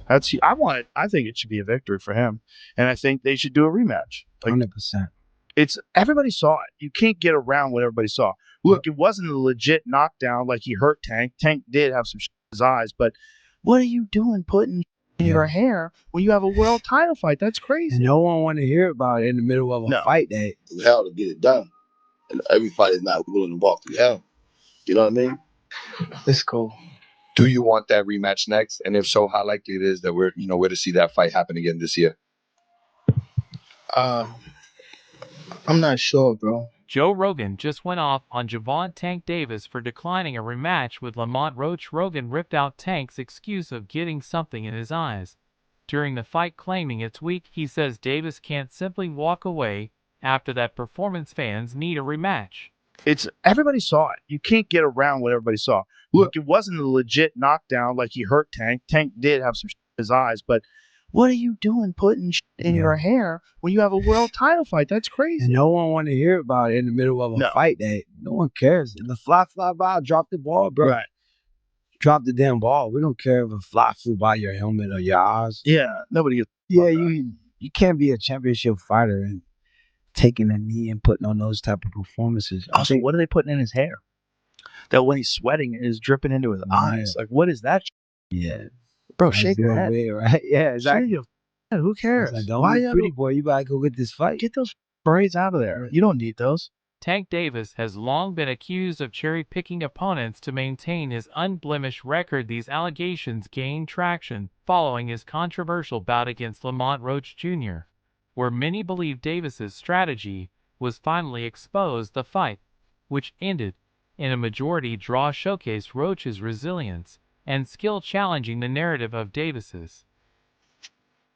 I think it should be a victory for him, and I think they should do a rematch. Like 100%. it's everybody saw it. You can't get around what everybody saw. Look, it wasn't a legit knockdown like he hurt Tank. Tank did have some shit in his eyes, but what are you doing putting in your hair when you have a world title fight? That's crazy. And no one want to hear about it in the middle of a fight that hell to get it done. And everybody's not willing to walk through hell. You know what I mean? it's cool. Do you want that rematch next? And if so, how likely it is that we're to see that fight happen again this year? I'm not sure, bro. Joe Rogan just went off on Gervonta Tank Davis for declining a rematch with Lamont Roach. Rogan ripped out Tank's excuse of getting something in his eyes during the fight, claiming it's weak. He says Davis can't simply walk away after that performance. Fans need a rematch. It's everybody saw it. You can't get around what everybody saw. Look, it wasn't a legit knockdown like he hurt Tank. Tank did have some shit in his eyes, but what are you doing putting shit in your hair when you have a world title fight? That's crazy. And no one want to hear about it in the middle of a fight that no one cares. And the fly by, drop the ball, bro. Right. Drop the damn ball. We don't care if a fly flew by your helmet or your eyes. Yeah, nobody gets. Yeah, you can't be a championship fighter and taking a knee and putting on those type of performances. Also, what are they putting in his hair? That when he's sweating, it is dripping into his eyes. Like, what is that? Yeah, bro, shake your head. Weird, right? Yeah, exactly. Who cares? Like, don't be pretty boy. You gotta go get this fight. Get those braids out of there. You don't need those. Tank Davis has long been accused of cherry-picking opponents to maintain his unblemished record. These allegations gained traction following his controversial bout against Lamont Roach Jr., where many believe Davis's strategy was finally exposed. The fight, which ended in a majority draw, showcased Roach's resilience and skill, challenging the narrative of Davis's.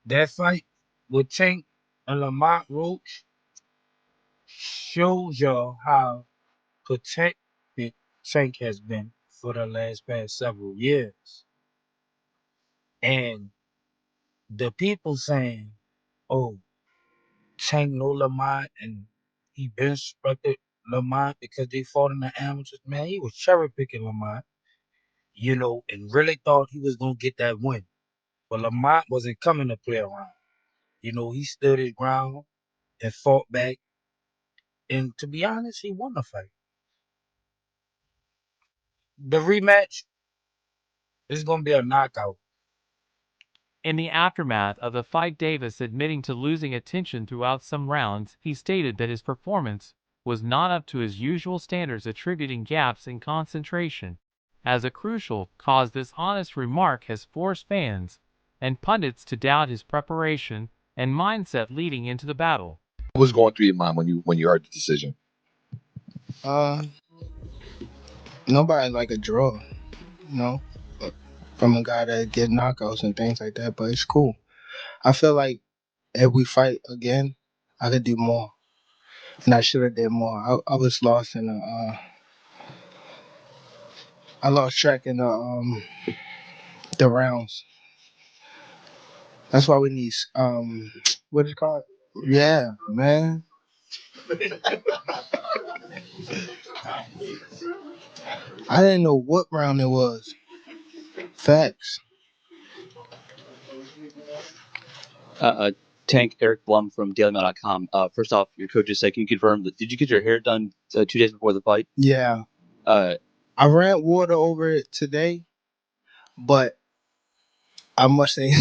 That fight with Tank and Lamont Roach shows y'all how protected Tank has been for the past several years. And the people saying, oh, Tank know Lamont and he been respected Lamont because they fought in the amateurs. Man, he was cherry picking Lamont, and really thought he was gonna get that win. But Lamont wasn't coming to play around. He stood his ground and fought back. And to be honest, he won the fight. The rematch is gonna be a knockout. In the aftermath of the fight, Davis admitting to losing attention throughout some rounds, he stated that his performance was not up to his usual standards, attributing gaps in concentration as a crucial cause. This honest remark has forced fans and pundits to doubt his preparation and mindset leading into the battle. What was going through your mind when you heard the decision? Nobody like a draw, from a guy that get knockouts and things like that. But it's cool. I feel like if we fight again, I could do more, and I should have did more. I was lost in I lost track in the rounds. That's why we need what is it called? Yeah, man. I didn't know what round it was. Facts. Tank Eric Blum from DailyMail.com. First off, your coach just said, can you confirm that? Did you get your hair done 2 days before the fight? Yeah. I ran water over it today, but I must say,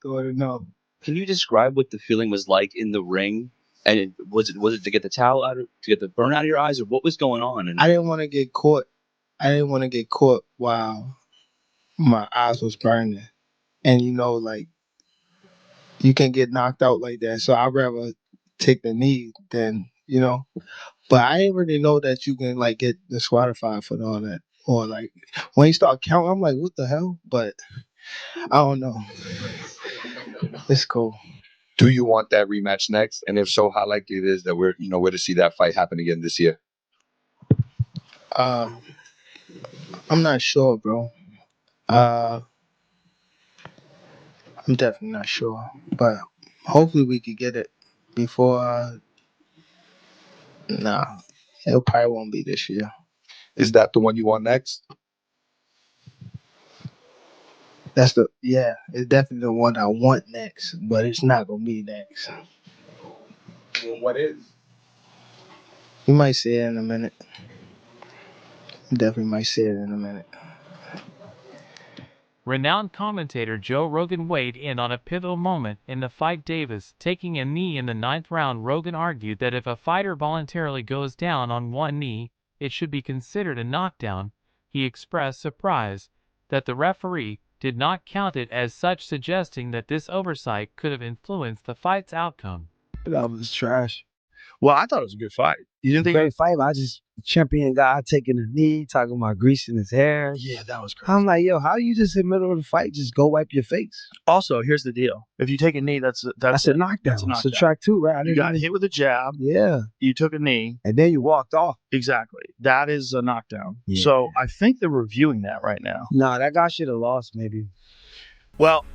no. Can you describe what the feeling was like in the ring? And was it to get the towel out, to get the burn out of your eyes, or what was going on? And I didn't want to get caught. I didn't want to get caught while my eyes was burning, and like you can get knocked out like that. So I'd rather take the knee than. But I didn't really know that you can like get disqualified for all that, or like when you start counting, I'm like, what the hell? But I don't know. It's cool. Do you want that rematch next? And if so, how likely it is that we're to see that fight happen again this year? I'm not sure, bro. I'm definitely not sure, but hopefully we could get it before. Nah, it probably won't be this year. Is that the one you want next? That's the it's definitely the one I want next, but it's not gonna be next. Well, what is? You might see it in a minute. Definitely might see it in a minute. Renowned commentator Joe Rogan weighed in on a pivotal moment in the fight. Davis taking a knee in the 9th round. Rogan argued that if a fighter voluntarily goes down on one knee, it should be considered a knockdown. He expressed surprise that the referee did not count it as such, suggesting that this oversight could have influenced the fight's outcome. That was trash. Well, I thought it was a good fight. You didn't think? Great fight, but I just champion guy taking a knee, talking about greasing his hair. Yeah, that was crazy. I'm like, yo, how you just in the middle of the fight just go wipe your face? Also, here's the deal: if you take a knee, that's That's a knockdown. That's a knockdown. Subtract 2, right? I You didn't got even- hit with a jab. Yeah, You took a knee. and then you walked off. Exactly. That is a knockdown. Yeah. So I think they're reviewing that right now. Nah, that guy should have lost maybe. Well,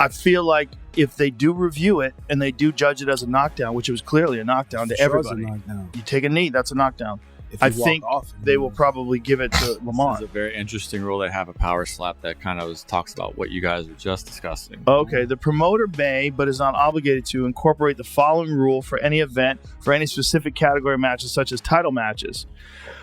I feel like if they do review it and they do judge it as a knockdown, which it was clearly a knockdown to Sure it's a everybody, knockdown. you take a knee, that's a knockdown. If I you walk think off, they will probably give it to This Lamont. is a very interesting rule. They have a power slap that kind of talks about what you guys were just discussing. Okay, the promoter may, but is not obligated to, incorporate the following rule for any event for any specific category matches, such as title matches.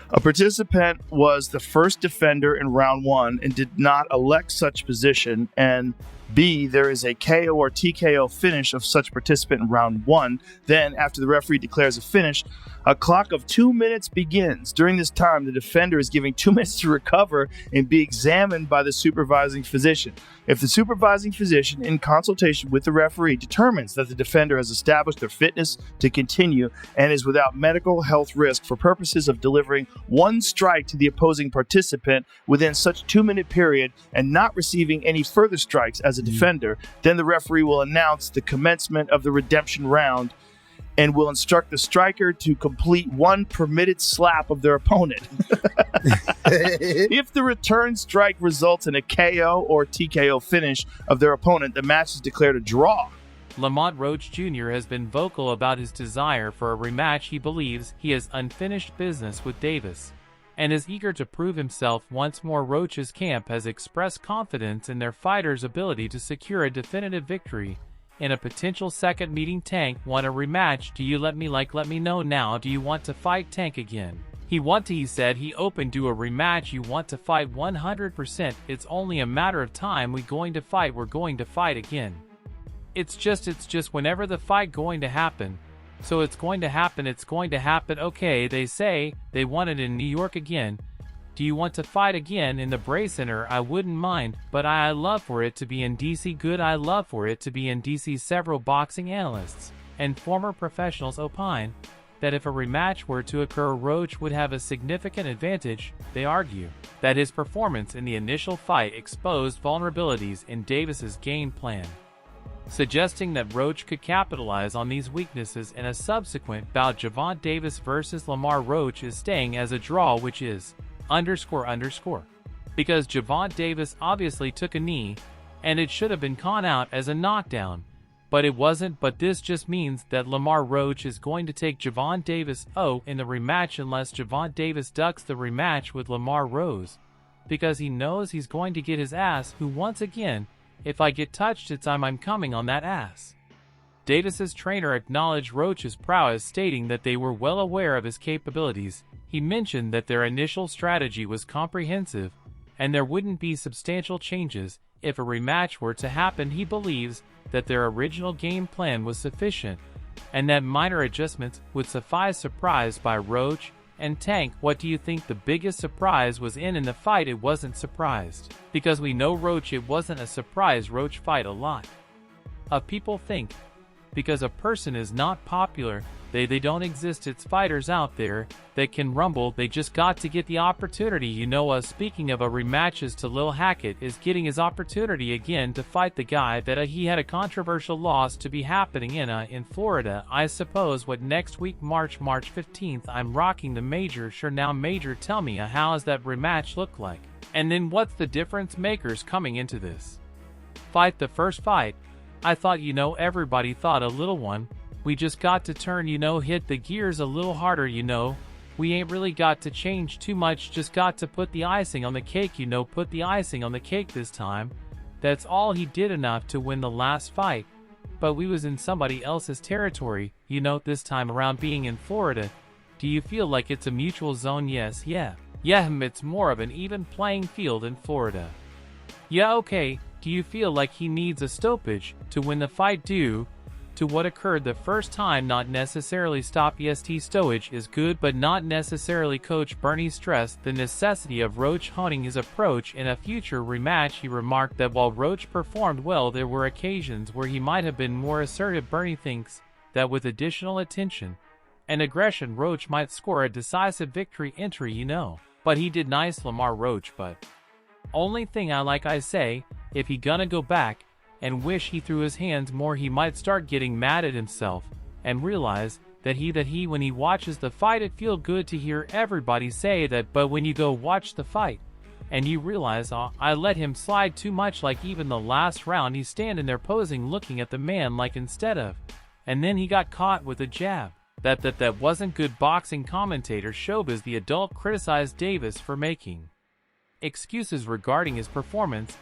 A participant was the first defender in round 1 and did not elect such position, and B, there is a KO or TKO finish of such participant in round 1. Then, after the referee declares a finish, a clock of 2 minutes begins. During this time, the defender is given 2 minutes to recover and be examined by the supervising physician. If the supervising physician, in consultation with the referee, determines that the defender has established their fitness to continue and is without medical health risk for purposes of delivering one strike to the opposing participant within such 2-minute period and not receiving any further strikes as a defender, then the referee will announce the commencement of the redemption round and will instruct the striker to complete one permitted slap of their opponent. If the return strike results in a KO or TKO finish of their opponent, the match is declared a draw. Lamont Roach Jr. has been vocal about his desire for a rematch. He believes he has unfinished business with Davis and is eager to prove himself once more. Roach's camp has expressed confidence in their fighter's ability to secure a definitive victory in a potential second meeting. Tank want a rematch. Do you let me know now. Do you want to fight Tank again? He said he open to a rematch. You want to fight 100%. It's only a matter of time. We're going to fight again. It's just whenever the fight going to happen. So it's going to happen. Okay, they say they want it in New York again. Do you want to fight again in the Bray Center? I wouldn't mind, but I love for it to be in DC. Good, I love for it to be in DC. Several boxing analysts and former professionals opine that if a rematch were to occur, Roach would have a significant advantage. They argue that his performance in the initial fight exposed vulnerabilities in Davis's game plan, suggesting that Roach could capitalize on these weaknesses in a subsequent bout. Gervonta Davis versus Lamont Roach is staying as a draw, which is __, because Gervonta Davis obviously took a knee and it should have been called out as a knockdown, but it wasn't. But this just means that Lamont Roach is going to take Gervonta Davis in the rematch unless Gervonta Davis ducks the rematch with Lamont Roach, because he knows he's going to get his ass, who once again, if I get touched, it's I'm coming on that ass. Davis's trainer acknowledged Roach's prowess, stating that they were well aware of his capabilities. He mentioned that their initial strategy was comprehensive and there wouldn't be substantial changes if a rematch were to happen. He believes that their original game plan was sufficient and that minor adjustments would suffice. Surprised by Roach and Tank, what do you think the biggest surprise was in the fight? It wasn't surprised, because we know Roach. It wasn't a surprise. Roach fight a lot of people think because a person is not popular, they don't exist. It's fighters out there that can rumble. They just got to get the opportunity. Speaking of a rematch, is to Lil Hackett is getting his opportunity again to fight the guy that he had a controversial loss to be happening in Florida. I suppose what next week, March 15th. I'm rocking the Major. Sure, now Major, tell me how does that rematch look like? And then what's the difference makers coming into this fight? The first fight, I thought, everybody thought a little one. We just got to turn, hit the gears a little harder, We ain't really got to change too much, just got to put the icing on the cake, put the icing on the cake this time. That's all he did enough to win the last fight. But we was in somebody else's territory, you know, this time around being in Florida. Do you feel like it's a mutual zone? Yes, yeah. Yeah, it's more of an even playing field in Florida. Yeah, okay. Do you feel like he needs a stoppage to win the fight due to what occurred the first time? Not necessarily stop. EST stowage is good, but not necessarily. Coach Bernie stressed the necessity of Roach honing his approach in a future rematch. He remarked that while Roach performed well, there were occasions where he might have been more assertive. Bernie thinks that with additional attention and aggression, Roach might score a decisive victory entry, you know. But he did nice Lamont Roach, but only thing I say, if he gonna go back and wish he threw his hands more, he might start getting mad at himself and realize that he when he watches the fight, it feel good to hear everybody say that, but when you go watch the fight and you realize, oh, I let him slide too much, like even the last round he's standing there posing looking at the man like instead of, and then he got caught with a jab. That wasn't good boxing. Commentator Showbiz the adult criticized Davis for making excuses regarding his performance.